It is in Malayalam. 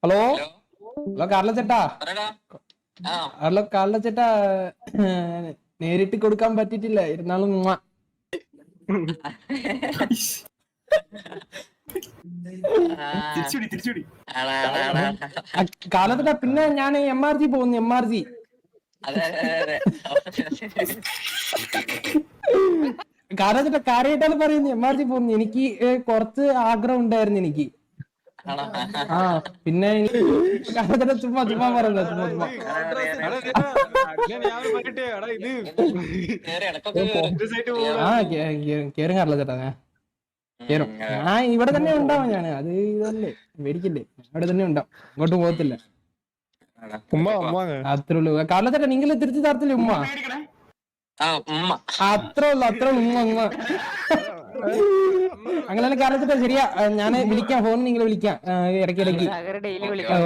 ഹലോ ഹലോ ഹലോ കാർല ചേട്ടാ. പറയടാ. ആ ഹലോ കാർല ചേട്ടാ, നേരിട്ട് കൊടുക്കാൻ പറ്റിട്ടില്ല, ഇരുന്നാലും ഉമ്മ. തിരിച്ചുടി തിരിച്ചുടി. ആടാ, ആടാ, ആടാ, ആടാ. കാർല ചേട്ടാ, പിന്നെ ഞാൻ MRG പോകുന്നു, MRG. അതെ അതെ അതെ കാർല ചേട്ടാ കാര്യമായിട്ടാണ് പറയുന്നത്, MRG പോകുന്നു. എനിക്ക് കുറച്ച് ആഗ്രഹം ഉണ്ടായിരുന്നു എനിക്ക്. ആണോ? ആ പിന്നെ കാർല ചേട്ടാ ചുമ്മാ ചുമ്മാ പറയുന്നത്, ചുമ്മാ ചുമ്മാ. കേറി ഇടക്കൊക്കെ കേറ്. ആ കേറും കാർല ചേട്ടാ, ഞാൻ കേറും. ഞാൻ ഇവിടെ തന്നെ ഉണ്ടാവും, ഞാൻ അത് ഇതല്ലേ, മേടിക്കില്ലേ, ഇവിടെ തന്നെ ഉണ്ടാവും, ഇങ്ങോട്ട് പോകത്തില്ല. ആടാ, അത്രേ ഉള്ളൂ കാർല ചേട്ടാ, നിങ്ങൾ തിരിച്ചു തരത്തില്ല ഉമ്മ? ആ ഉമ്മ അത്രേ ഉള്ളൂ ഉമ്മ ഉമ്മ. അങ്ങനെ കാർല ചേട്ടാ ശരിയാ, ഞാൻ വിളിക്കാം, ഫോൺ നിങ്ങൾ വിളിക്കാം ഇടയ്ക്കിടയ്ക്ക്. ഡെയിലി വിളിക്കാൻ